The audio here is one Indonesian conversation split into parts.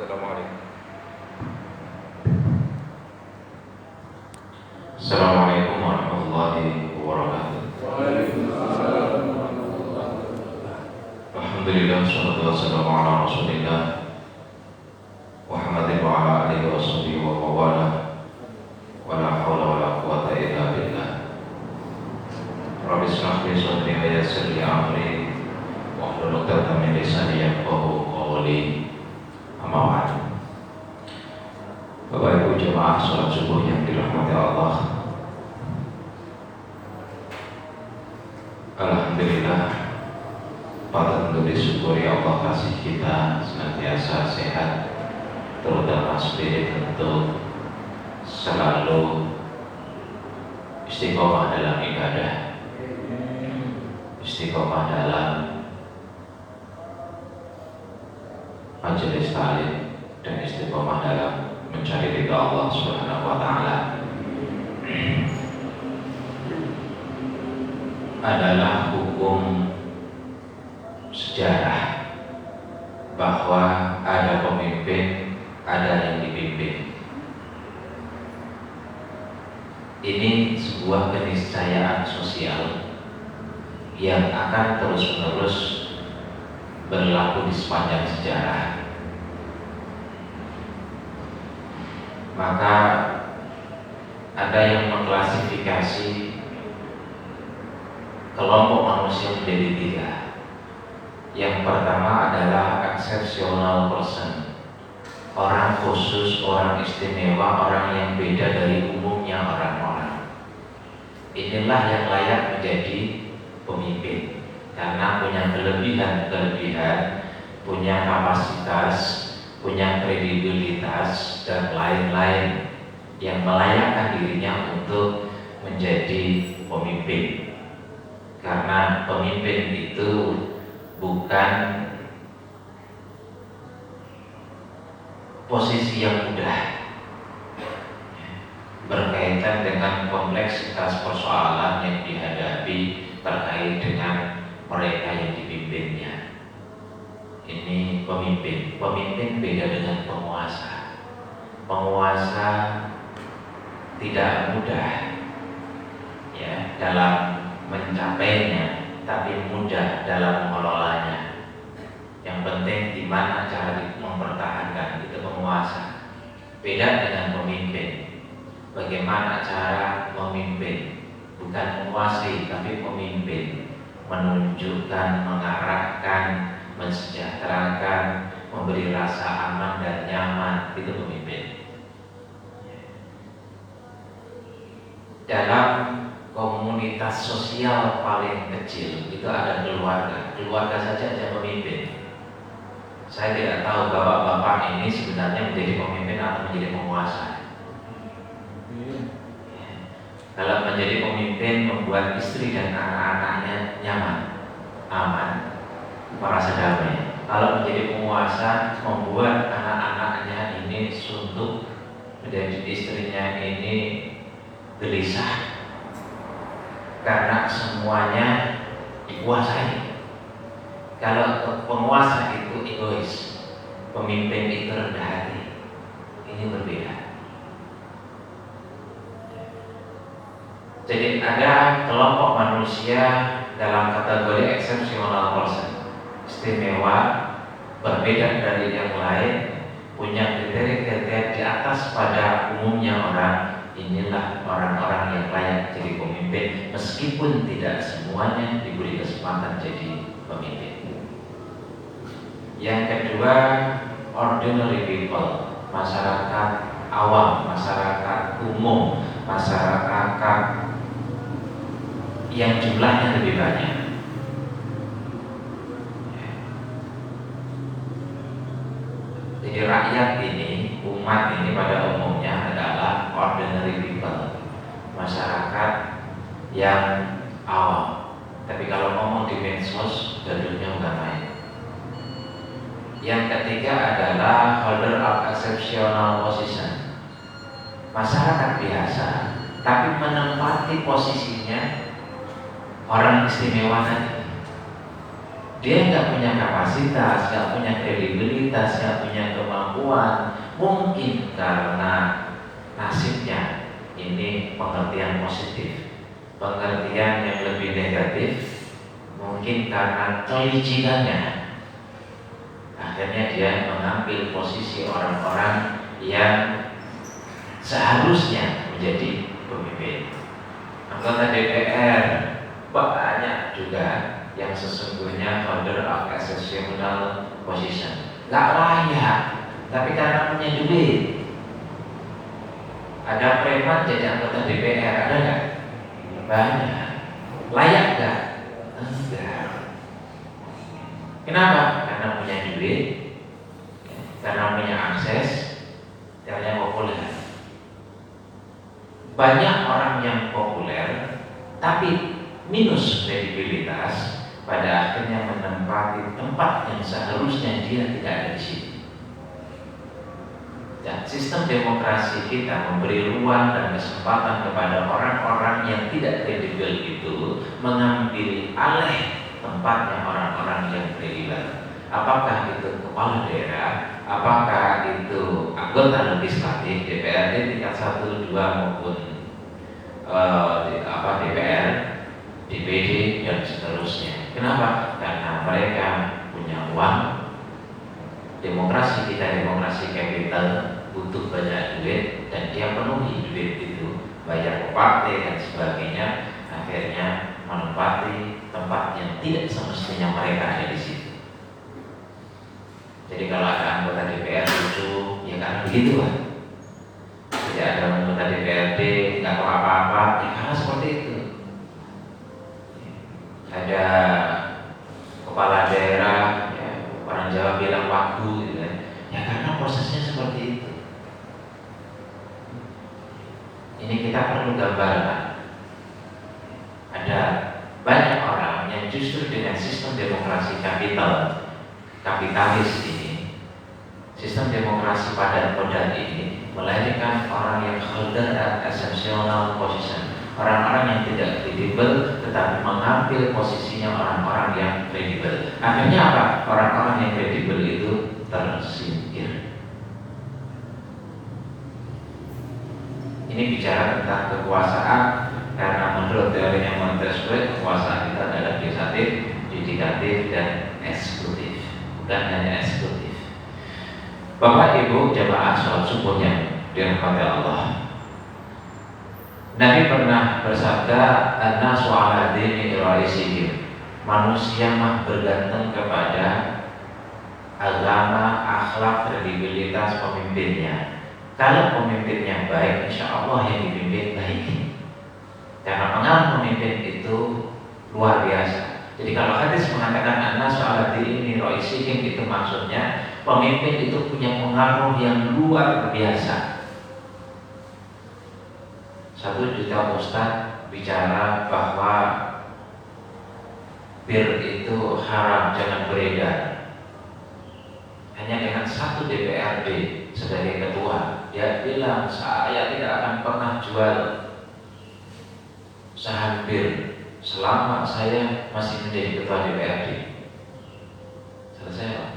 Assalamualaikum. Assalamualaikum warahmatullahi wabarakatuh. Waalaikumsalam. Alhamdulillah, wassalatu wassalamu ala Rasulillah Muhammadin wa ala alihi wa sahbihi wa mawala. Wa la hawla wa la quwwata illa billah. Rabbi shrah li sadri wa yassir li amri wahlul 'uqdatam min lisani yafqahu qawli. Amma ba'd. Bapak Ibu jemaah salat subuh yang dirahmati Allah, alhamdulillah, patut untuk disyukuri Allah kasih kita senantiasa sehat, terutama spirit untuk selalu istiqomah dalam ibadah, istiqomah dalam majelis ta'lim, dan istiqomah dalam mencari ridha Allah Subhanahu wa taala. Adalah hukum sejarah bahwa ada pemimpin, ada yang dipimpin. Ini sebuah keniscayaan sosial yang akan terus-menerus berlaku di sepanjang sejarah. Maka ada yang mengklasifikasi kelompok manusia menjadi tiga. Yang pertama adalah exceptional person, orang khusus, orang istimewa, orang yang beda dari umumnya orang-orang. Inilah yang layak menjadi pemimpin karena punya kelebihan, punya kapasitas, punya kredibilitas dan lain-lain yang melayakkan dirinya untuk menjadi pemimpin. Karena pemimpin itu bukan posisi yang mudah, berkaitan dengan kompleksitas persoalan yang dihadapi terkait dengan mereka yang dipimpinnya. Ini pemimpin. Pemimpin beda dengan penguasa. Penguasa tidak mudah ya dalam mencapainya, tapi mudah dalam mengelolanya. Yang penting di mana cara mempertahankan, itu penguasa. Beda dengan pemimpin. Bagaimana cara memimpin, bukan menguasai tapi pemimpin, menunjukkan, mengarahkan, mensejahterakan, memberi rasa aman dan nyaman, itu pemimpin. Dalam komunitas sosial paling kecil itu ada keluarga. Keluarga saja ada pemimpin. Saya tidak tahu bapak-bapak ini sebenarnya menjadi pemimpin atau menjadi penguasa. Kalau menjadi pemimpin membuat istri dan anak-anaknya nyaman, aman, merasa damai. Kalau menjadi penguasa membuat anak-anaknya ini suntuk, dan istrinya ini gelisah karena semuanya dikuasai. Kalau penguasa itu egois, pemimpin itu rendah hati. Ini berbeda. Jadi ada kelompok manusia dalam kategori exceptional person, istimewa, berbeda dari yang lain, punya kriteria-kriteria di atas pada umumnya orang. Inilah orang-orang yang layak jadi pemimpin, meskipun tidak semuanya diberi kesempatan jadi pemimpin. Yang kedua, ordinary people, masyarakat awam, masyarakat umum, masyarakat yang jumlahnya lebih banyak. Jadi rakyat ini, umat ini pada umumnya adalah ordinary people, masyarakat yang awam. Tapi kalau ngomong di medsos, judulnya udah main. Yang ketiga adalah holder of exceptional position, masyarakat biasa, tapi menempati posisinya orang istimewa tadi. dia nggak punya kapasitas, nggak punya kredibilitas, nggak punya kemampuan, mungkin karena nasibnya ini pengertian positif, pengertian yang lebih negatif, mungkin karena kelicinannya, akhirnya dia mengambil posisi orang-orang yang seharusnya menjadi pemimpin. Anggota DPR banyak juga yang sesungguhnya holder of exceptional position, nggak layak, tapi karena punya duit. Ada preman jadi anggota DPR, ada nggak? Banyak. Layak nggak? Enggak. Kenapa? Karena punya duit, karena punya akses, karena populer. Banyak orang yang populer tapi minus kredibilitas, pada akhirnya menempati tempat yang seharusnya dia tidak ada di situ. Dan sistem demokrasi kita memberi ruang dan kesempatan kepada orang-orang yang tidak kredibel itu mengambil alih tempatnya orang-orang yang kredibel. Apakah itu kepala daerah, apakah itu anggota legislatif DPRD tingkat 1, 2 maupun DPR, DPD dan seterusnya. Kenapa? Karena mereka punya uang. Demokrasi kita demokrasi kapital, butuh banyak duit dan dia penuhi duit itu, bayar ke partai dan sebagainya, akhirnya menempati tempat yang tidak semestinya mereka ada di situ. Jadi kalau ada anggota DPR lucu, ya karena begitu kan. Jadi ada anggota DPRD nggak tahu apa-apa, ya karena seperti itu. Ada kepala daerah, ya, orang Jawa bilang waktu, gitu, ya karena prosesnya seperti itu. Ini kita perlu gambarkan. Ada banyak orang yang justru dengan sistem demokrasi kapitalis ini, sistem demokrasi padat modal ini melahirkan orang yang holder at exceptional position, orang-orang yang tidak kredibel tetapi mengambil posisinya orang-orang yang kredibel. Akhirnya apa? Orang-orang yang kredibel itu tersingkir. Ini bicara tentang kekuasaan, karena menurut teorinya Montesquieu kekuasaan itu adalah legislatif, yudikatif, dan eksekutif, bukan hanya eksekutif. Bapak Ibu jamaah sholat subuh yang dirahmati Allah, Nabi pernah bersabda, "An-nasu 'ala dini raisihim." Manusia mah bergantung kepada agama, akhlak, kredibilitas pemimpinnya. Kalau pemimpinnya baik, insya Allah yang dipimpin baik. Karena pengaruh pemimpin itu luar biasa. Jadi kalau hadis mengatakan an-nasu 'ala dini raisihim, itu maksudnya pemimpin itu punya pengaruh yang luar biasa. 1 juta ustaz bicara bahwa bir itu haram, jangan beredar. Hanya dengan 1 DPRD sebagai ketua, dia bilang saya tidak akan pernah jual saham bir selama saya masih menjadi ketua DPRD. Selesai Pak.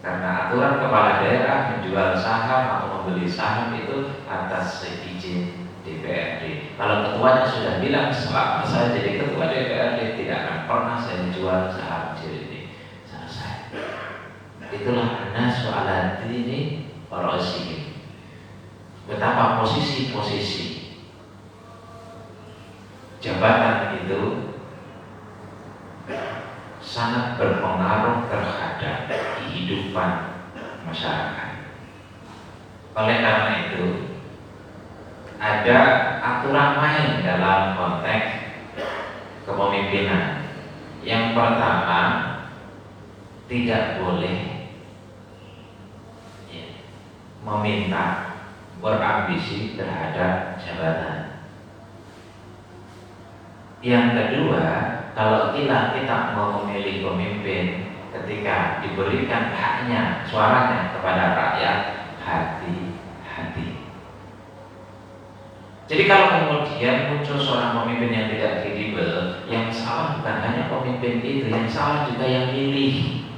Karena aturan kepala daerah menjual saham atau membeli saham itu atas izin DPRD. Kalau ketuanya sudah bilang selama saya jadi ketua DPRD tidak akan pernah saya jual saham ini, selesai. Itulah an-nasu 'ala dini raisihim. Betapa posisi-posisi jabatan itu sangat berpengaruh terhadap kehidupan masyarakat. Oleh karena itu, ada aturan main dalam konteks kepemimpinan. Yang pertama, tidak boleh meminta, berambisi terhadap jabatan. Yang kedua, kalau kita mau memilih pemimpin, ketika diberikan haknya, suaranya kepada rakyat, hati-hati. Jadi kalau kemudian muncul seorang pemimpin yang tidak kredibel, yang salah bukan pemimpin itu yang salah juga yang milih.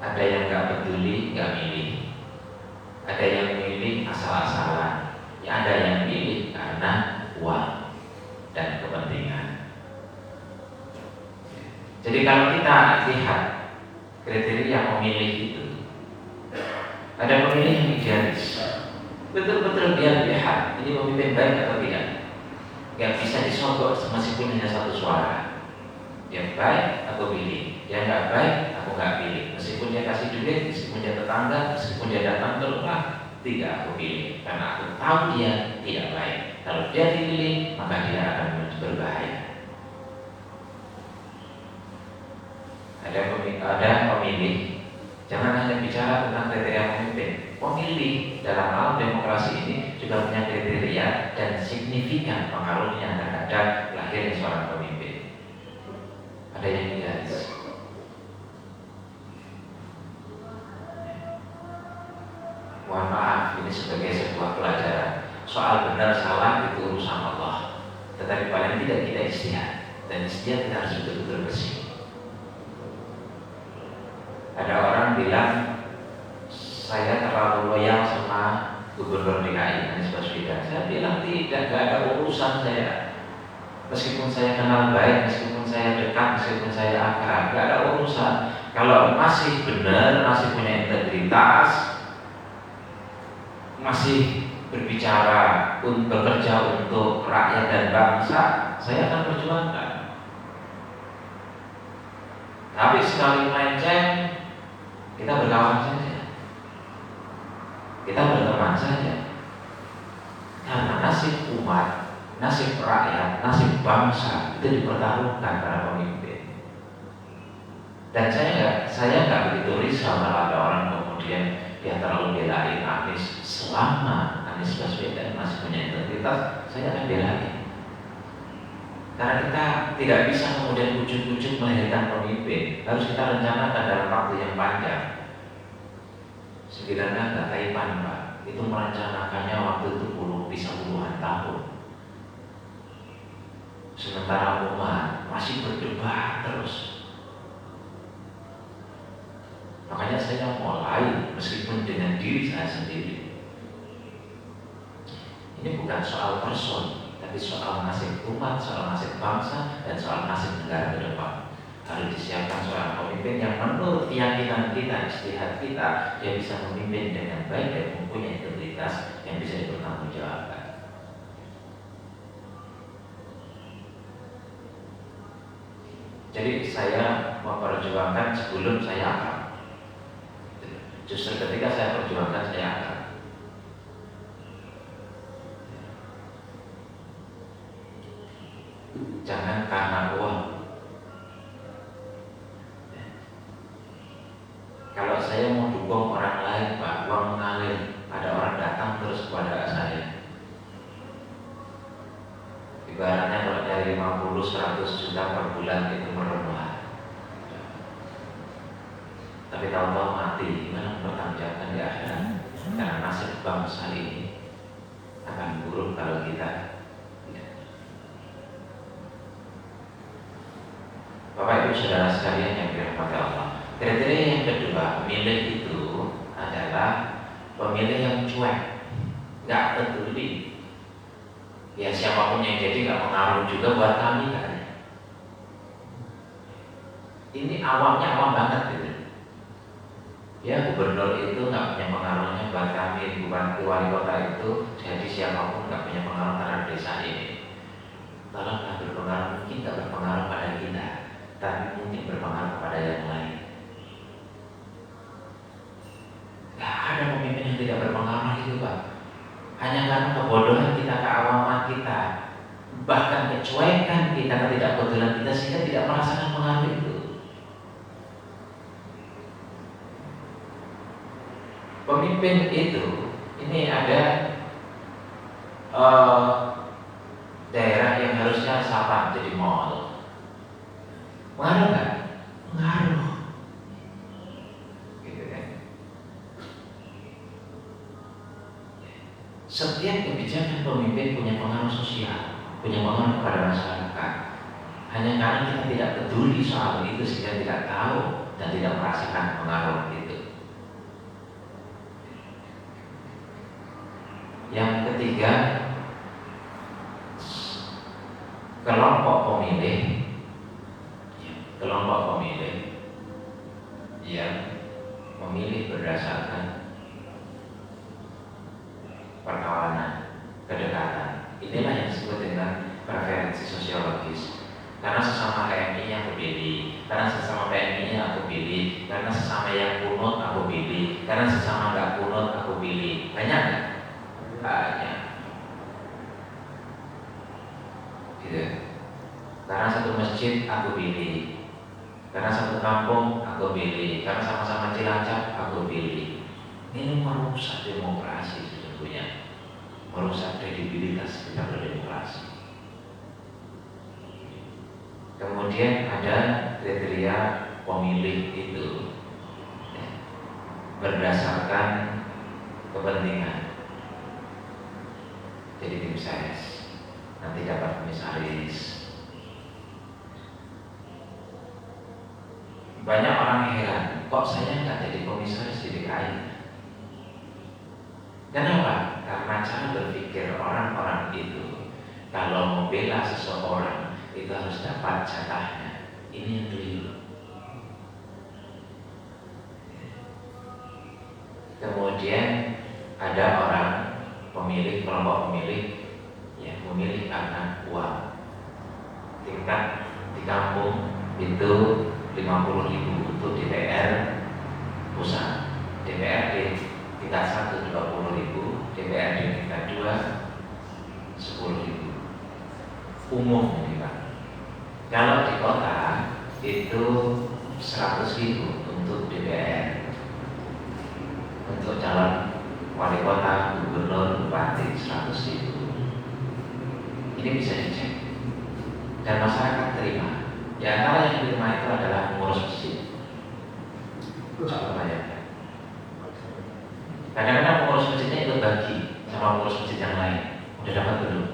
Ada yang nggak peduli, nggak milih. Ada yang milih asal-asalan. Ya, ada yang milih karena uang dan kepentingan. Jadi kalau kita lihat kriteria pemilih itu, ada pemilih yang idealis, betul-betul dia lihat ini pemimpin baik atau tidak. Gak bisa disogok meskipun hanya satu suara. Yang baik aku pilih, yang nggak baik aku nggak pilih. Meskipun dia kasih duit, meskipun dia tetangga, meskipun dia datang ke rumah, tidak aku pilih karena aku tahu dia tidak baik. Kalau dia dipilih, maka dia akan berbahaya. Ada pemilih, jangan hanya bicara tentang kriteria pemimpin. Pemilih dalam hal demokrasi ini juga punya kriteria dan signifikan pengaruhnya terhadap lahirnya seorang pemimpin. Ada yang idealis. Mohon maaf, ini sebagai sebuah pelajaran. Soal benar salah itu urusan Allah. Tetapi paling tidak kita istihad, dan istihad kita harus betul-betul bersih. Ada orang bilang saya terlalu loyal sama Gubernur DKI Anies Baswedan. Saya bilang tidak, gak ada urusan saya. Meskipun saya kenal baik, meskipun saya dekat, meskipun saya akrab, gak ada urusan. Kalau masih benar, masih punya integritas, masih berbicara, bekerja untuk rakyat dan bangsa, saya akan perjuangkan. Tapi sekali melenceng, kita berkawan saja, kita berteman saja. Karena nasib umat, nasib rakyat, nasib bangsa itu dipertaruhkan para pemimpin. Dan saya nggak begitu risau kalau ada orang kemudian dia terlalu belain Anies. Selama Anies Baswedan masih punya integritas, saya akan belain. Karena kita tidak bisa kemudian ujuk-ujuk melahirkan pemimpin. Harus kita rencanakan dalam waktu yang panjang. Sebenarnya Taipan, Pak, itu merencanakannya waktu itu bisa puluhan tahun. Sementara umat masih berdebat terus. Makanya saya mulai meskipun dengan diri saya sendiri. Ini bukan soal person, tapi soal nasib umat, soal nasib bangsa, dan soal nasib negara ke depan. Harus disiapkan seorang pemimpin yang menurut keyakinan kita, istihad kita, dia bisa memimpin dengan baik dan mempunyai integritas yang bisa dipertanggungjawabkan. Jadi saya memperjuangkan sebelum saya akrab. Justru ketika saya perjuangkan saya akrab. Jangan karena uang. Kalau saya mau dukung orang lain, Pak, uang mengalir, ada orang datang terus kepada saya. Ibaratnya kalau dari 50-100 juta per bulan itu merendah. Tapi tahu-tahu mati, gimana mempertanggungjawabkan di akhirat? Karena nasib bangsa ini akan buruk kalau kita. Bapak Ibu Saudara sekalian yang dirahmati Allah, kriteria yang kedua pemilih itu adalah pemilih yang cuek, nggak peduli. Ya siapapun yang jadi nggak pengaruh juga buat kami kan. Ini awamnya awam banget gitu. Ya gubernur itu nggak punya pengaruhnya buat kami, bupati wali kota itu jadi siapapun nggak punya pengaruh terhadap desa ini. Tolonglah berpengaruh, mungkin nggak berpengaruh pada kita, tapi mungkin berpengaruh kepada yang lain. Gak ada pemimpin yang tidak berpengaruh itu, Pak. Hanya karena kebodohan kita, keawaman kita, bahkan kecuekan kita, ketidakpedulian kita, sehingga tidak merasakan pengaruh itu. Pemimpin itu, ini ada daerah yang harusnya Sabang jadi mall. Pengaruh nggak? Pengaruh. Gitu kan? Setiap kebijakan pemimpin punya pengaruh sosial, punya pengaruh kepada masyarakat. Hanya karena kita tidak peduli soal itu sehingga tidak tahu dan tidak merasakan pengaruh itu. Yang ketiga, kelompok pemilih yang memilih berdasarkan perkawanan, kedekatan. Inilah yang disebut dengan preferensi sosiologis. Karena sesama PMI aku pilih, karena sesama PMI aku pilih, karena sesama yang kunut aku pilih, karena sesama nggak kunut aku pilih. Banyak nggak? Banyak. Gitu. Karena satu masjid aku pilih, karena satu kampung aku pilih, karena sama-sama Cilacap aku pilih. Ini merusak demokrasi sesungguhnya, merusak kredibilitas kita berdemokrasi. Kemudian ada kriteria pemilih itu berdasarkan kepentingan. Jadi tim ses nanti dapat komisaris. Banyak orang heran, kok saya nggak jadi komisaris di DKI? Kenapa? Karena cara berpikir orang-orang itu, kalau membela seseorang itu harus dapat jatahnya. Ini yang keliru. Kemudian ada orang pemilih, kelompok pemilih yang memilih karena uang. Tingkat di kampung itu 50.000 untuk DPR pusat, DPRD tingkat 1 20.000, DPRD tingkat 2 10.000. Umum ini Pak. Kalau di kota itu 100.000 untuk DPR, untuk calon wali kota, gubernur, bupati 100.000. Ini bisa dicek dan masyarakat terima. Di antara yang diterima itu adalah pengurus masjid. Coba bayangkan. Kadang-kadang pengurus masjidnya itu bagi sama pengurus masjid yang lain. Udah dapat belum?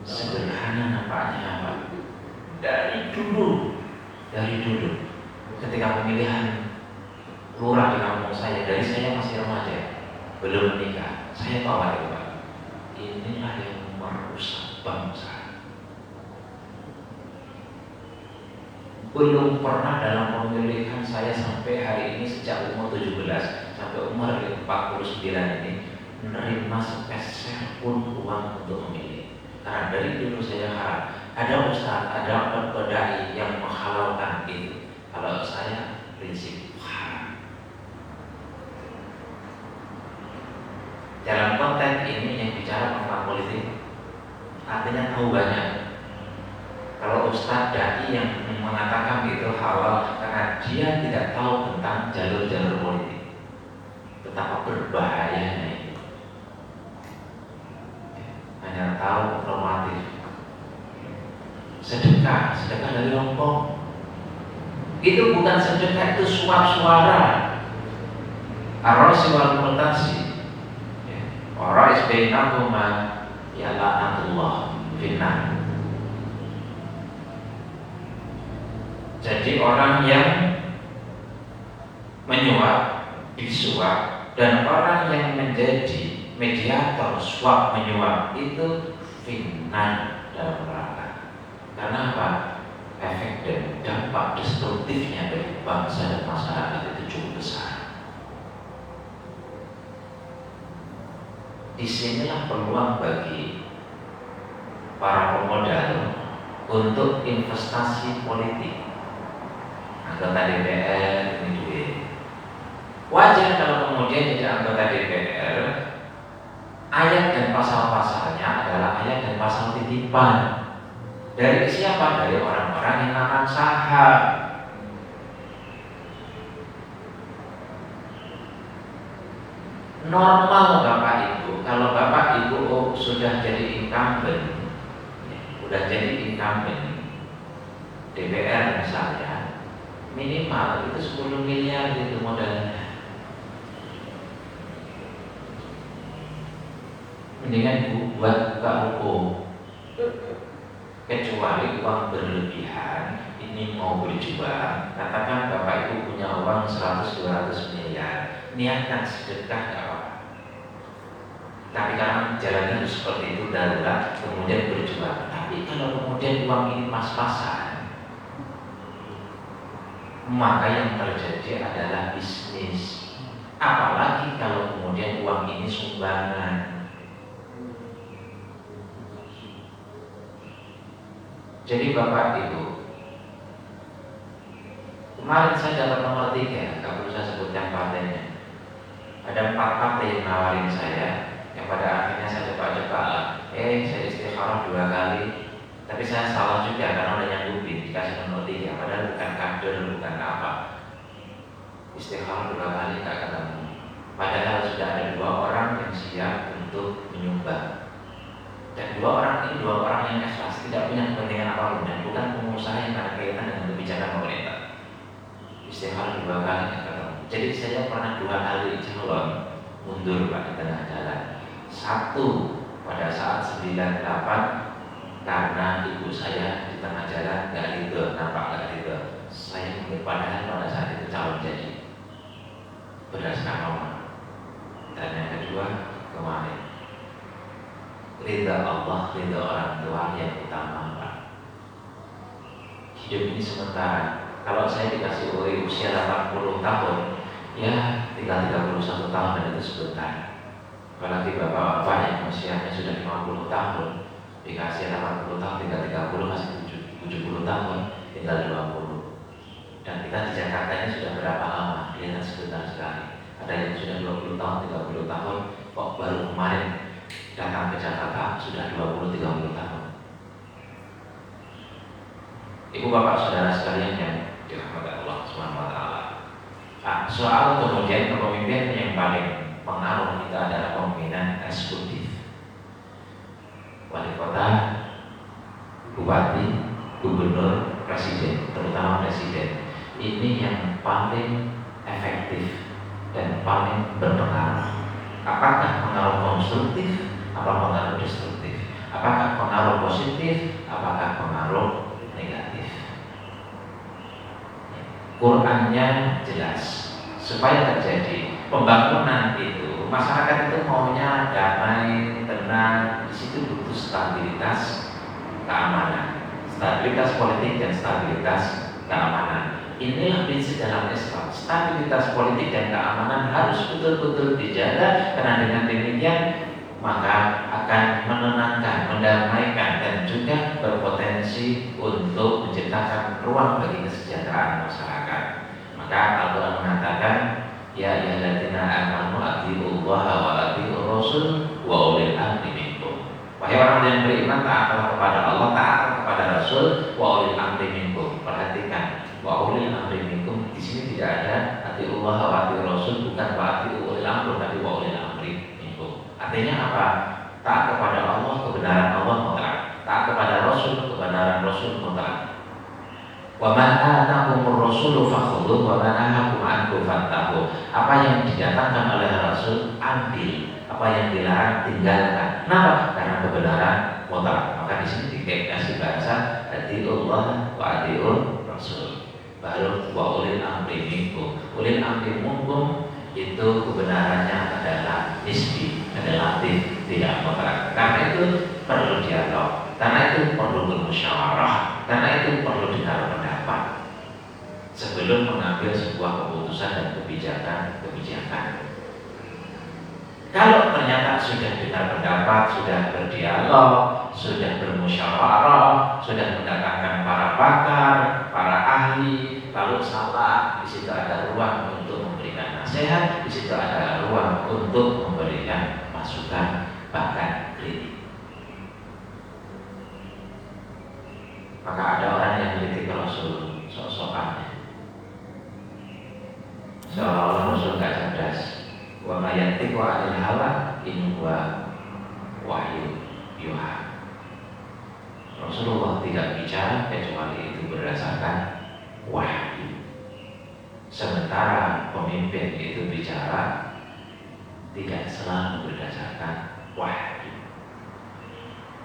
Sederhana nampaknya Pak. Dari dulu ketika pemilihan lurah di kampung saya, dari saya masih remaja, belum menikah, saya tahu itu Pak. Inilah yang merusak bangsa. Belum pernah dalam pemilihan saya sampai hari ini, sejak umur 17 sampai umur 49 ini, menerima sepeser pun uang untuk memilih. Karena dari dulu saya harap ada ustaz, ada dai yang menghalalkan itu. Kalau saya prinsip haram. Dalam konteks ini yang bicara tentang politik, artinya tahu banyak. Kalau ustaz dai yang mengatakan itu halal karena dia tidak tahu tentang jalur-jalur politik, betapa berbahayanya itu. Hanya tahu normatif. Sedekah dari lompong. Itu bukan sedekah, itu suap suara. Ar-rasi wal murtasi. Warais bainahuma ya la'natullah finnar. Jadi orang yang menyuap, disuap, dan orang yang menjadi mediator suap menyuap itu finnar dalam neraka. Karena apa? Efek dan dampak destruktifnya bagi bangsa dan masyarakat itu cukup besar. Disinilah peluang bagi para pemodal untuk investasi politik. Anggota DPR ini duit. Wajar kalau kemudian jadi anggota DPR, ayat dan pasal-pasalnya adalah ayat dan pasal titipan. Dari siapa? Dari orang-orang yang akan saham. Normal Bapak Ibu, kalau Bapak Ibu sudah jadi incumbent, DPR misalnya, minimal itu 10 miliar itu modalnya. Mendingan buat buka ruko. kecuali uang berlebihan. Ini mau berjuang, katakan Bapak Ibu punya uang 100-200 miliar, niatkan sedekah nggak apa-apa. Tapi karena jalannya harus seperti itu darurat, kemudian berjuang. Tapi kalau kemudian uang ini pas-pasan, maka yang terjadi adalah bisnis. Apalagi kalau kemudian uang ini sumbangan. Jadi Bapak Ibu, kemarin saya dapat nomor 3, nggak perlu saya sebutkan partainya. Ada 4 partai yang nawarin saya, yang pada akhirnya saya coba-coba lah. Saya istikharah 2 kali, tapi saya salah juga karena udah nyanggupin dikasih nomor 3, padahal bukan kader, bukan apa. Istikharah 2 kali nggak ketemu. Padahal sudah ada 2 orang yang siap untuk menyumbang. Dan 2 orang ini 2 orang yang ikhlas, tidak punya kepentingan apapun dan bukan pengusaha yang ada kaitan dengan kebijakan pemerintah. Istikharah 2 kali nggak ketemu. Jadi saya pernah 2 kali calon mundur Pak di tengah jalan. 1 pada saat 98 karena ibu saya di tengah jalan nggak ridho, nampak nggak ridho. Saya mundur padahal pada saat itu calon jadi berdasarkan nomor. Dan yang kedua kemarin, ridha Allah, ridha orang tua yang utama Pak. Hidup ini sementara. Kalau saya dikasih usia 80 tahun, ya tinggal 31 tahun dan itu sebentar. Apalagi bapak-bapak yang usianya sudah 50 tahun, dikasih 80 tahun, tinggal 30 masih 70 tahun, tinggal 20. Dan kita di Jakarta ini sudah berapa lama? Kelihatan sebentar sekali. Ada yang sudah 20 tahun, 30 tahun, kok baru kemarin datang ke Jakarta sudah 20-30 tahun. Ibu bapak saudara sekalian yang dirahmati Allah SWT. Soal kemudian kepemimpinan yang paling pengaruh kita adalah pemimpinan eksekutif. Wali kota, bupati, gubernur, presiden, terutama presiden. Ini yang paling efektif dan paling berpengaruh. Apakah pengaruh konstruktif, apa pengaruh destruktif? Apakah pengaruh positif, apakah pengaruh negatif? Qurannya jelas. Supaya terjadi pembangunan itu, masyarakat itu maunya damai, tenang. Di situ butuh stabilitas keamanan, stabilitas politik dan stabilitas keamanan. Inilah prinsip dalam Islam. Stabilitas politik dan keamanan harus betul-betul dijaga, karena dengan demikian maka akan menenangkan, mendamaikan dan juga berpotensi untuk menciptakan ruang bagi kesejahteraan masyarakat. Maka Al-Quran mengatakan, ya ayyuhalladzina amanu atti'ullaha wa atti'ur rasul wa ulil amri minkum. Wahai orang yang beriman, taatlah kepada Allah, taat kepada Rasul, wa ulil amri minkum. Perhatikan, wa ulil amri minkum di sini tidak ada atti'ullaha wa atti'ur rasul, bukan wa atti'u ulil amri, tapi wa ulil amri minkum. Artinya apa? Taat kepada Allah, kebenaran Allah mutlak. Taat kepada Rasul, kebenaran Rasul mutlak. Wa ma atakumur rasulu fakhudhuhu wa ma nahakum anhu fantahu. Apa yang didatangkan oleh Rasul ambil, apa yang dilarang tinggalkan. Kenapa? Karena kebenaran mutlak. Maka di sini dikasih bahasa atiullah wa atiur Rasul. Baru wa ulil amri minkum. Ulil amri minkum itu kebenarannya adalah nisbi, adalah tidak mutlak. Karena itu perlu dialog, karena itu perlu bermusyawarah, karena itu perlu dengar pendapat sebelum mengambil sebuah keputusan dan kebijakan. Kalau ternyata sudah dengar pendapat, sudah berdialog, sudah bermusyawarah, sudah mendatangkan para pakar, para ahli, kalau salah, di situ ada ruang untuk memberikan nasihat, di situ ada ruang untuk memberikan masukan, bahkan kritik. Maka ada orang yang kritik Rasul sok-sokannya, seolah-olah Rasul gak cerdas. Wa ma yantiqu 'anil hawa in huwa wahyu yuha. Rasulullah tidak bicara kecuali itu berdasarkan wahyu. Sementara pemimpin itu bicara tidak selalu berdasarkan wahyu.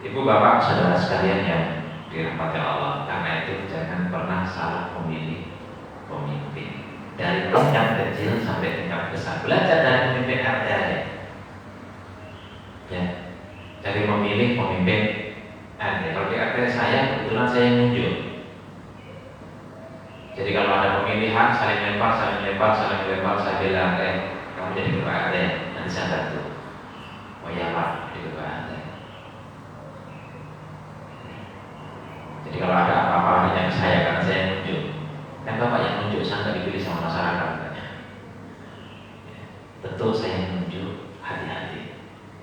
Ibu bapak saudara sekalian yang dirahmati Allah. Karena itu jangan pernah salah memilih pemimpin. Dari tingkat kecil sampai tingkat besar, belajar dari pemimpin RT aja. Ya, dari memilih pemimpin RT. Kalau di RT saya kebetulan saya yang nunjuk. Jadi kalau ada pemilihan saling lempar, saya bilang, kamu jadi ketua RT, nanti saya bantu. Oh ya Pak, jadi ketua RT. Jadi kalau ada apa-apa hanya ke saya karena saya yang nunjuk. Kan Bapak yang nunjuk, saya nggak dipilih sama masyarakat katanya. Tentu saya yang nunjuk, hati-hati.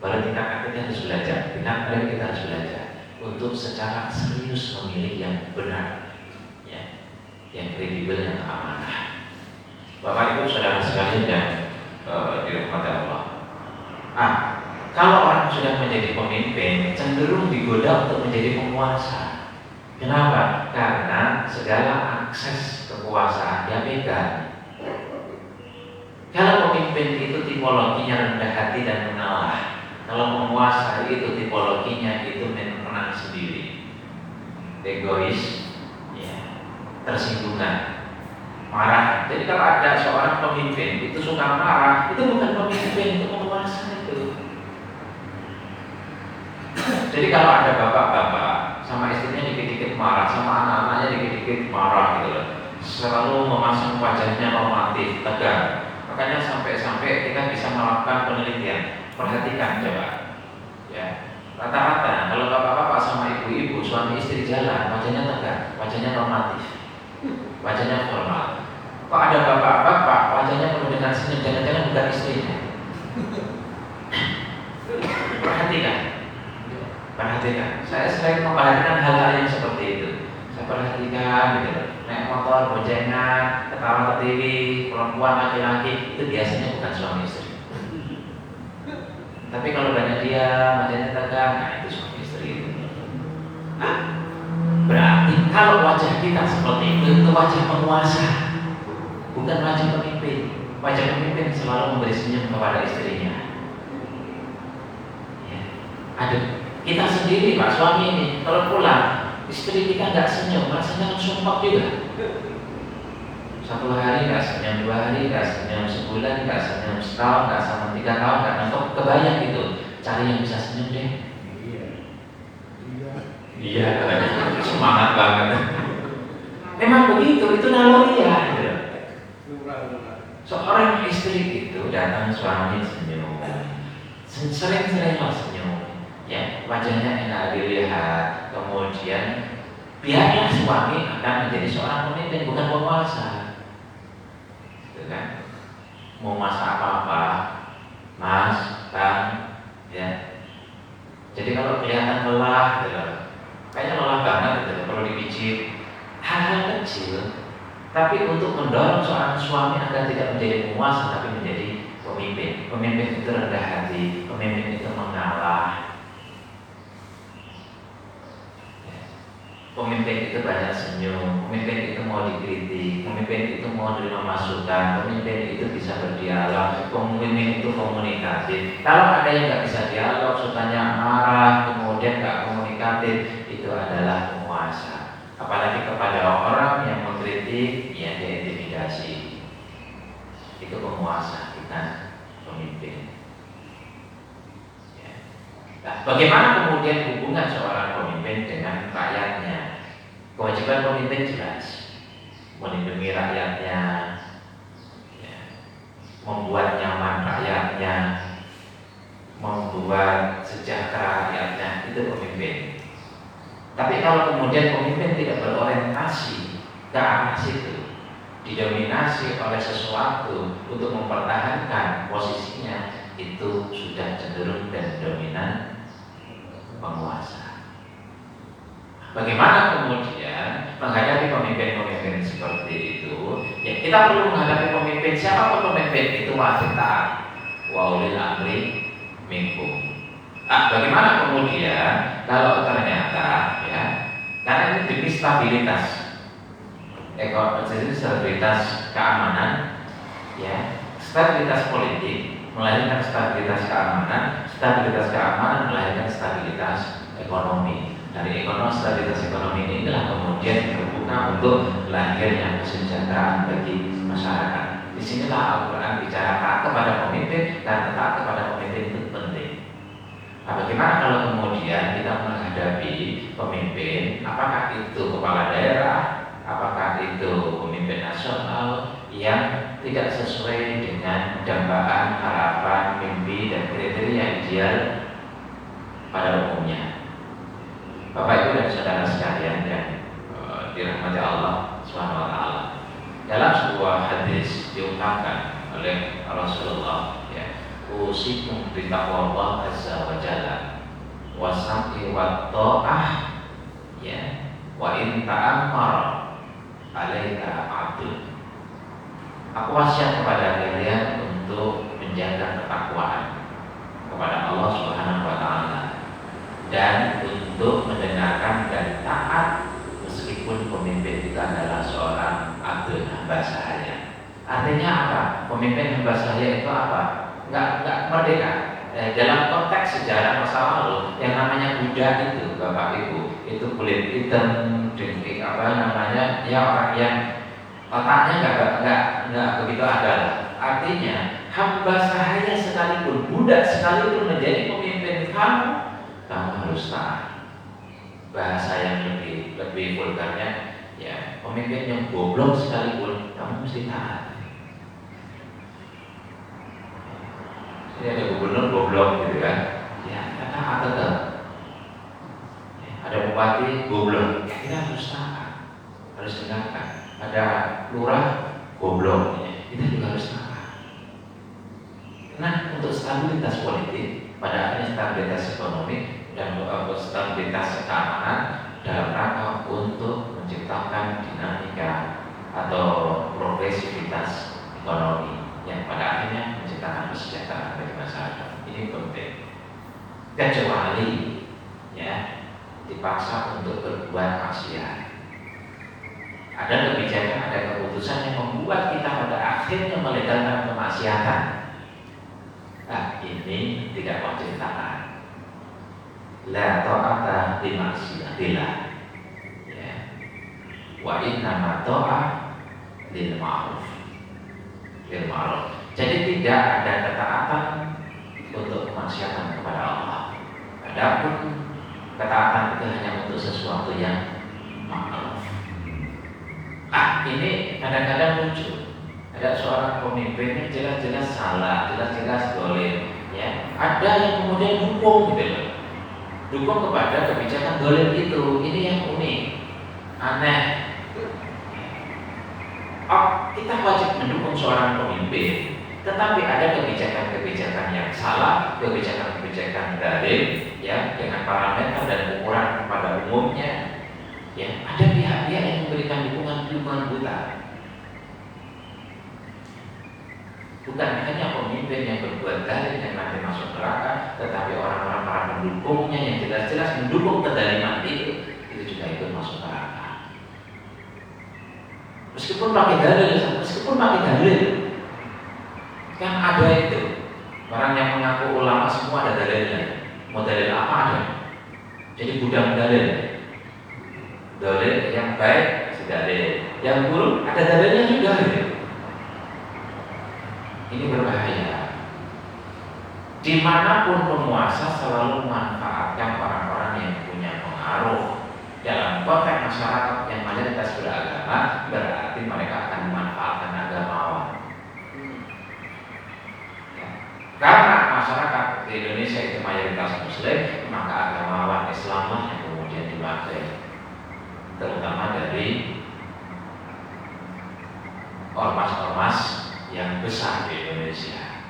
Baru tingkat kita harus belajar, tingkat kita harus belajar untuk secara serius memilih yang benar, ya, yang kredibel, yang amanah. Bapak Ibu saudara sekalian yang dirahmati Allah. Kalau orang sudah menjadi pemimpin, cenderung digoda untuk menjadi penguasa. Kenapa? Karena segala akses kekuasaan dia pegang. Kalau pemimpin itu tipologinya rendah hati dan mengalah, kalau penguasa itu tipologinya itu menang sendiri, egois, ya, tersinggungan, marah. Jadi kalau ada seorang pemimpin itu suka marah, itu bukan pemimpin, itu penguasa itu. Jadi kalau ada bapak-bapak sama istrinya dikit-dikit marah, sama anak-anaknya dikit-dikit marah gitu loh, selalu memasang wajahnya normatif, tegar. Makanya sampai-sampai kita bisa melakukan penelitian. Perhatikan coba, ya, rata-rata kalau bapak-bapak sama ibu-ibu, suami istri jalan, wajahnya tegar, wajahnya normatif, wajahnya formal. Kok ada bapak-bapak wajahnya penuh dengan senyum, jangan-jangan bukan istrinya. Perhatikan. Saya sering memperhatikan hal-hal yang seperti itu. Saya perhatikan gitu, naik motor, boncengan, ketawa ke TV, perempuan, laki-laki, itu biasanya bukan suami istri. Tapi kalau banyak dia, wajahnya tegang, nah itu suami istri itu. Berarti kalau wajah kita seperti itu wajah penguasa, bukan wajah pemimpin. Wajah pemimpin selalu memberi senyum kepada istrinya. Ya. Kita sendiri Pak suami ini kalau pulang istri kita nggak senyum, rasanya sumpah juga. Satu hari nggak senyum, 2 hari nggak senyum, sebulan nggak senyum, setahun nggak sama, 3 tahun nggak nonton, kebayang gitu. Cari yang bisa senyum deh. Iya, semangat banget. Memang begitu, itu naluri ya. Seorang istri itu datang suami senyum, sering-seringlah senyum. Ya, wajahnya enak dilihat, kemudian biarlah suami akan menjadi seorang pemimpin, bukan penguasa. Gitu kan? Mau masak apa-apa, Mas, Kang, ya. Jadi kalau kelihatan lelah, gitu, kayaknya lelah banget, gitu, perlu dipijit. Hal-hal kecil, tapi untuk mendorong seorang suami agar tidak menjadi penguasa, tapi menjadi pemimpin. Pemimpin itu rendah hati, pemimpin itu mengalah. Pemimpin itu banyak senyum, pemimpin itu mau dikritik, pemimpin itu mau menerima masukan, pemimpin itu bisa berdialog, pemimpin itu komunikatif. Kalau ada yang nggak bisa dialog, sukanya marah, kemudian nggak komunikatif, itu adalah penguasa. Apalagi kepada orang yang mengkritik, ya dia intimidasi. Itu penguasa, bukan pemimpin. Ya. Nah, bagaimana kemudian hubungan seorang pemimpin dengan rakyatnya? Kewajiban pemimpin jelas, melindungi rakyatnya, ya, membuat nyaman rakyatnya, membuat sejahtera rakyatnya, itu pemimpin. Tapi kalau kemudian pemimpin tidak berorientasi ke arah situ, didominasi oleh sesuatu untuk mempertahankan posisinya, itu sudah cenderung dan dominan penguasa. Bagaimana kemudian menghadapi pemimpin-pemimpin seperti itu? Ya, kita perlu menghadapi pemimpin, siapapun pemimpin itu wajib taat. Wa ulil amri minkum. Bagaimana kemudian kalau ternyata, ya, karena ini demi stabilitas, ekonomi, stabilitas keamanan, ya, stabilitas politik melahirkan stabilitas keamanan melahirkan stabilitas ekonomi. Dari stabilitas ekonomi untuk lahirnya kesejahteraan bagi masyarakat. Disinilah Al-Quran bicara taat kepada pemimpin, dan taat kepada pemimpin itu penting. Nah, bagaimana kalau kemudian kita menghadapi pemimpin, apakah itu kepala daerah, apakah itu pemimpin nasional yang tidak sesuai dengan dambaan, harapan, mimpi, dan kriteria ideal pada umumnya. Bapak Ibu dan saudara sekalian yang dirahmati Allah Subhanahu wa taala. Dalam sebuah hadis diungkapkan oleh Rasulullah, ya, usikum bi taqwallah azza wa jalla wa sam'i wa ta'ah, ya, wa in ta'ammara alaika 'abdun. Aku wasiat kepada kalian untuk menjaga ketakwaan kepada Allah Subhanahu wa taala dan untuk mendengarkan dan taat meskipun pemimpin itu adalah seorang abdul, hamba sahaya. Artinya apa? Pemimpin hamba sahaya itu apa? Enggak merdeka. Dalam konteks sejarah masa lalu, yang namanya budak itu, Bapak Ibu, itu kulit hitam, dengki, apa namanya, ya orang yang otaknya enggak begitu ada. Artinya hamba sahaya sekalipun, budak sekalipun menjadi pemimpin kamu harus taat. Bahasa yang lebih vulgarnya, ya, pemimpin yang goblok sekalipun kamu mesti taat. Jadi ada gubernur goblok gitu kan, ya taat tetap. Ada bupati goblok, ya, kita harus taat, harus dengarkan. Ada lurah goblok, ya, kita juga harus taat. Nah, untuk stabilitas politik, pada akhirnya stabilitas ekonomi dan stabilitas keamanan dalam rangka untuk menciptakan dinamika atau progresivitas ekonomi yang pada akhirnya menciptakan kesejahteraan bagi masyarakat. Ini penting. Kecuali, ya, dipaksa untuk berbuat maksiat. Ada kebijakan, ada keputusan yang membuat kita pada akhirnya melegalkan kemaksiatan. Nah, ini tidak wajib taat. La ta'ata li maksiatillah, ya. Wa innama ta'ah lil ma'ruf. Jadi tidak ada ketaatan untuk kemaksiatan kepada Allah. Adapun ketaatan itu hanya untuk sesuatu yang ma'ruf. Ini kadang-kadang lucu. Ada seorang pemimpin yang jelas-jelas salah, jelas-jelas dolim, ya. Ada yang kemudian dukung gitu loh. Dukung kepada kebijakan dolim itu. Ini yang unik, aneh. Kita wajib mendukung seorang pemimpin, tetapi ada kebijakan-kebijakan yang salah, kebijakan-kebijakan dolim, ya, dengan parameter dan ukuran pada umumnya, ya. Ada pihak-pihak yang memberikan dukungan buta. Bukan hanya pemimpin yang berbuat zalim yang nanti masuk neraka, tetapi orang-orang para pendukungnya yang jelas-jelas mendukung kezaliman itu juga ikut masuk neraka. Meskipun pakai dalil, kan ada itu orang yang mengaku ulama semua ada dalilnya. Mau dalil apa ada? Jadi gudang dalil yang baik kasih dalil, yang buruk ada dalilnya juga gitu. Ini berbahaya. Dimanapun penguasa selalu memanfaatkan orang-orang yang punya pengaruh dalam konteks masyarakat yang mayoritas beragama, berarti mereka akan memanfaatkan agamawan. Ya. Karena masyarakat di Indonesia itu mayoritas Muslim, maka agamawan Islam yang kemudian dipakai, terutama dari ormas-ormas yang besar di Indonesia.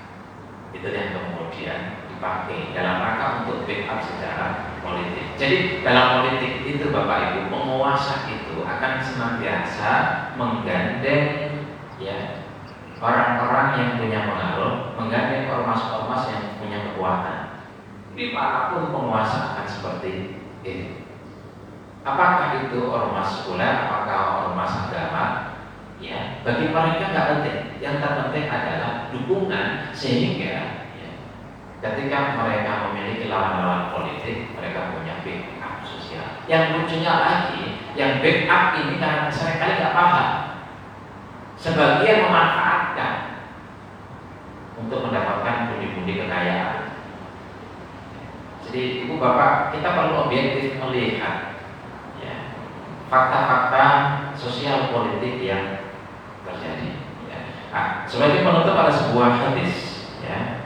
Itu yang kemudian dipakai dalam rangka untuk backup secara politik. Jadi dalam politik itu Bapak Ibu, penguasa itu akan senantiasa menggandeng, ya, orang-orang yang punya pengaruh, menggandeng ormas-ormas yang punya kekuatan. Dimanapun penguasa akan seperti ini. Apakah itu ormas sekuler, apakah ormas agama? Ya, bagi mereka nggak penting. Yang terpenting adalah dukungan, sehingga, ya, ketika mereka memiliki lawan-lawan politik, mereka punya backup sosial. Yang lucunya lagi, yang backup ini karena seringkali nggak paham. Sebagian memanfaatkan untuk mendapatkan pundi-pundi kekayaan. Jadi ibu bapak, kita perlu objektif melihat ya, fakta-fakta sosial politik yang terjadi. Ya. Sebagai penutup ada sebuah hadis. Ya.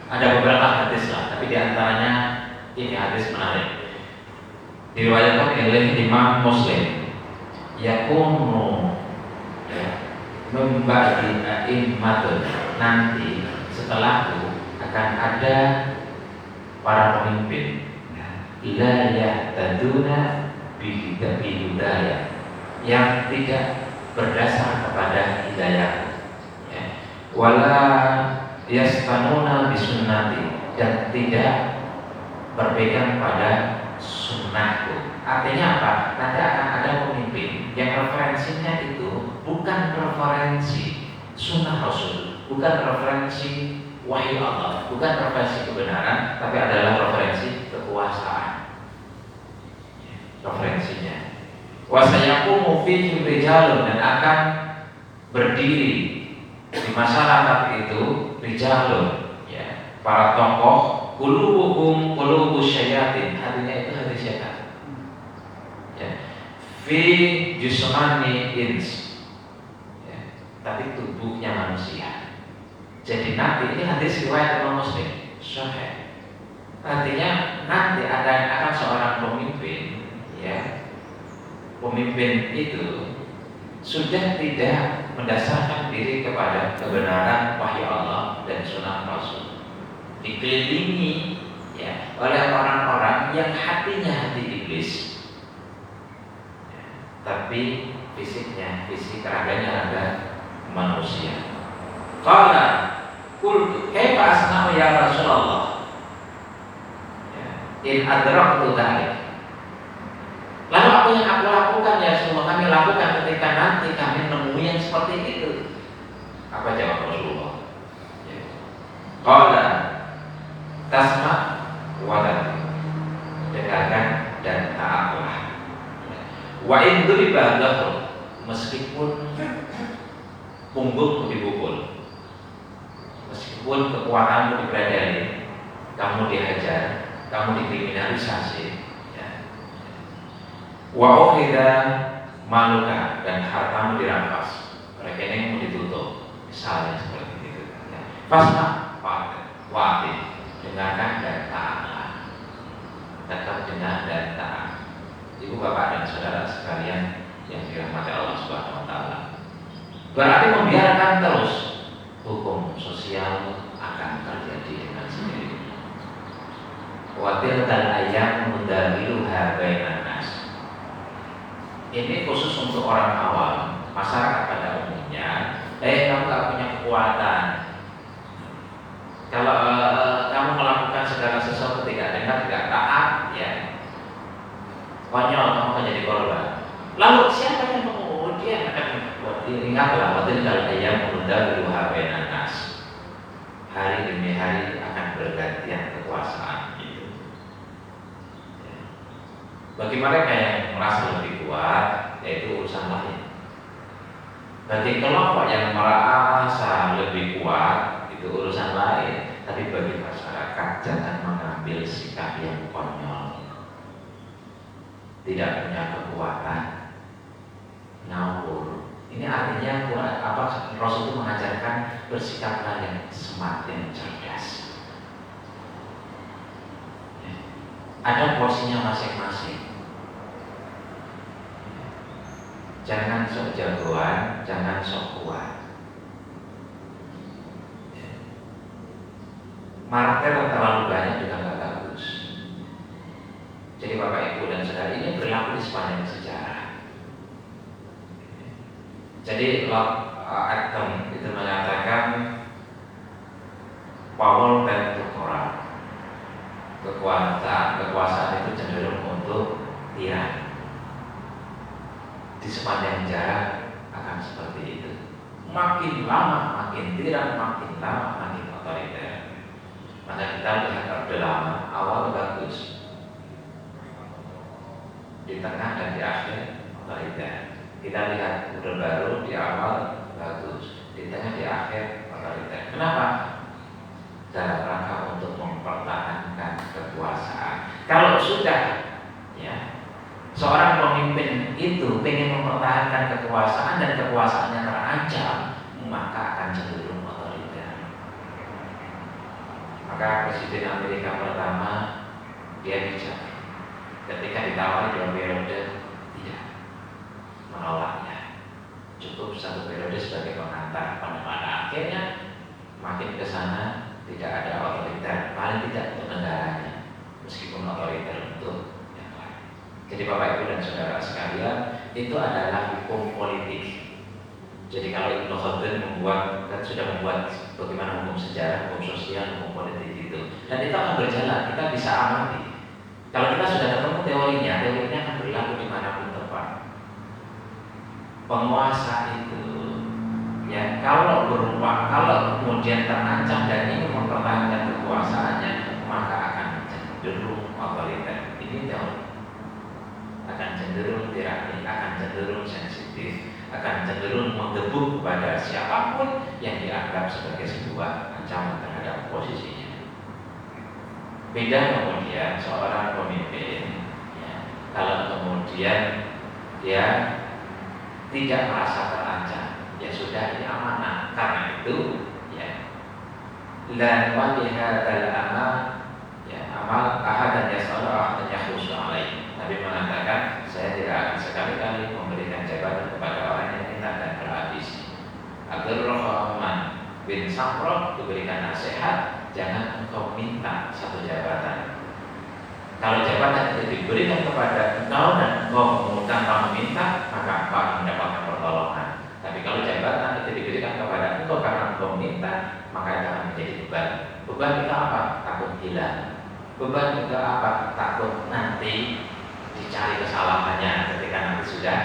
Ada beberapa hadis lah, tapi diantaranya ini hadis menarik. Diriwayatkan oleh Imam Muslim. Yakunu ya, membagi immatun, nanti setelahku akan ada para pemimpin la yahtaduna bihidayah, yang tidak berdasar kepada hidayah ya. Wala yastanuna bisunnati, dan tidak berpegang pada sunnahku. Artinya apa? Nanti akan ada pemimpin yang referensinya itu bukan referensi sunnah Rasul, bukan referensi wahyu Allah, bukan referensi kebenaran, tapi adalah referensi kekuasaan. Referensinya. Wasayaqumu fihim rijalun, dan akan berdiri di masyarakat itu rijalun, ya, para tokoh, qulubuhum qulubus syayatin, hatinya itu hati setan. Ya. Fi jusmani ins, ya, tapi tubuhnya manusia. Jadi nanti ini hadis riwayat Imam Muslim, sahih. Artinya nanti akan seorang pemimpin, ya, pemimpin itu sudah tidak mendasarkan diri kepada kebenaran wahyu Allah dan sunnah Rasul, dikelilingi ya oleh orang-orang yang hatinya hati iblis, ya, tapi fisiknya, fisik raganya raga manusia. Qala qultu kaifa asna'u ya Rasulullah, ya, in adraktu dzalik. Lalu apa yang aku lakukan ya Rasulullah, kami lakukan ketika nanti kami menemui yang seperti itu. Apa jawab Rasulullah? Ya. Qala tasma wa tati, dengarkan dan taatlah. Wa in duriba lahu, meskipun punggungmu dipukul, meskipun kekuatanmu dipredeli, kamu dihajar, kamu dikriminalisasi, wa ukhidha maluka, dan hartamu dirampas, rekeningmu ditutup, misalnya seperti itu. Fasma wa'ati, dengarkan dan taatlah, tetap dengar dan taat. Ibu bapak dan saudara sekalian yang dirahmati Allah Subhanahu wa taala, berarti membiarkan terus hukum sosial akan terjadi dengan sendirinya. Wa tilkal ayyam nudawiluha bainan nas. Ini khusus untuk orang awam, masyarakat pada umumnya. Kamu gak punya kekuatan. Kalau kamu melakukan segala sesuatu tidak dengar, tidak taat, ya konyol, kamu akan jadi korban. Lalu siapa yang kemudian akan membuat diri? Ingatlah, waktu dalam ayam nudawiluha bainan nas. Hari demi hari akan bergantian kekuasaan. Bagi mereka yang merasa lebih kuat, yaitu urusan lain. Bagi kelompok yang merasa lebih kuat, itu urusan lain. Tapi bagi masyarakat, jangan mengambil sikap yang konyol. Tidak punya kekuatan, ngawur. Ini artinya Rasul itu mengajarkan bersikaplah yang semakin cerdas. Ada porsinya masing-masing. Jangan sok jagoan, jangan sok kuat. Martir terlalu banyak juga nggak bagus. Jadi Bapak Ibu dan Saudara, ini berlaku di sepanjang sejarah. Jadi Lord Acton itu mengatakan power and temporal, kekuasaan itu cenderung untuk tiran. Di sepanjang jarak akan seperti itu. Makin lama makin tiran, makin lama makin otoriter. Maka kita lihat Orde Lama awal bagus, di tengah dan di akhir otoriter. Kita lihat Orde Baru di awal bagus, di tengah di akhir otoriter. Kenapa? Dalam rangka untuk mempertahankan kekuasaan. Kalau sudah ya seorang pemimpin itu ingin mempertahankan kekuasaan dan kekuasaannya terancam, maka akan cenderung otoriter. Maka Presiden Amerika pertama dia bijak. Ketika ditawari 2 periode, tidak, menolaknya. Cukup 1 periode sebagai pengantar. Pada akhirnya makin ke sana tidak ada otoriter, paling tidak untuk negaranya, meskipun otoriter untuk yang lain. Jadi Bapak Ibu dan Saudara sekalian, itu adalah hukum politik. Jadi kalau Ibnu Khaldun membuat, kan sudah membuat bagaimana hukum sejarah, hukum sosial, hukum politik itu, dan itu akan berjalan. Kita bisa amati. Kalau kita sudah ketemu teorinya akan berlaku dimanapun tempat. Penguasa itu, ya kalau berupa, kalau kemudian terancam dan ingin mempertahankan kekuasaannya, maka akan cenderung otoriter. Ini teori. Akan cenderung tirani, akan cenderung sensitif, akan cenderung menggebuk kepada siapapun yang dianggap sebagai sebuah ancaman terhadap posisinya. Beda kemudian seorang pemimpin, ya, kalau kemudian dia tidak merasa terancam, ya sudah, ini amanah. Karena itu, ya, dan walihadzal amal, ya, amal ahadan yasalu ahadan yakhushu alaih. Nabi mengatakan, saya tidak akan sekali-kali memberikan jabatan kepada orang yang minta dan berambisi. Abdurrahman bin Samroh diberikan nasihat, jangan engkau minta satu jabatan. Kalau jabatan itu diberikan kepada engkau dan engkau tanpa meminta, maka engkau akan mendapatkan pertolongan. Tapi kalau jabatan itu diberikan kepada engkau karena engkau minta, maka itu akan menjadi beban. Beban itu apa? Takut hilang. Beban itu apa? Takut nanti dicari kesalahannya ketika nanti sudah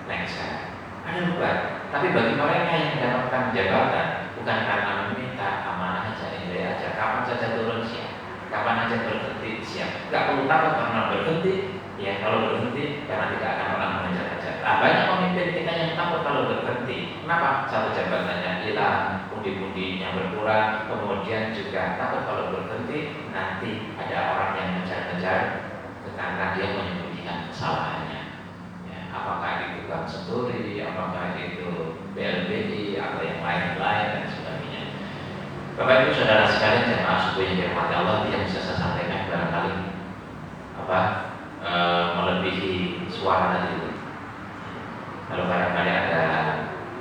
lengser. Ada beban. Tapi bagi mereka yang mendapatkan jabatan bukan karena meminta, amanah aja, ini aja, kapan saja turun siap, kapan aja berhenti siap. Gak perlu takut karena berhenti. Ya kalau berhenti karena tidak akan pernah mengejar-kejar. Nah, banyak pemimpin kita yang takut kalau berhenti. Kenapa? Satu jabatannya hilang, pundi-pundinya berkurang, kemudian juga takut kalau berhenti nanti ada orang yang mengejar-kejar karena dia menyembunyikan kesalahannya. Ya, apakah itu Bank Senturi, apakah itu BLBI atau yang lain-lain dan sebagainya. Bapak Ibu Saudara sekalian, jemaah subuh yang dirahmati Allah, tidak bisa saya sampaikan barangkali melebihi suara tadi itu. Kalau barangkali ada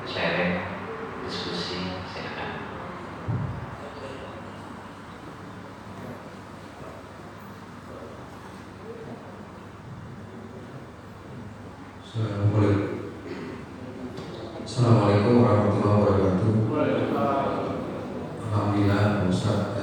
sharing, diskusi, silakan. Assalamualaikum warahmatullahi wabarakatuh. Alhamdulillah Ustaz,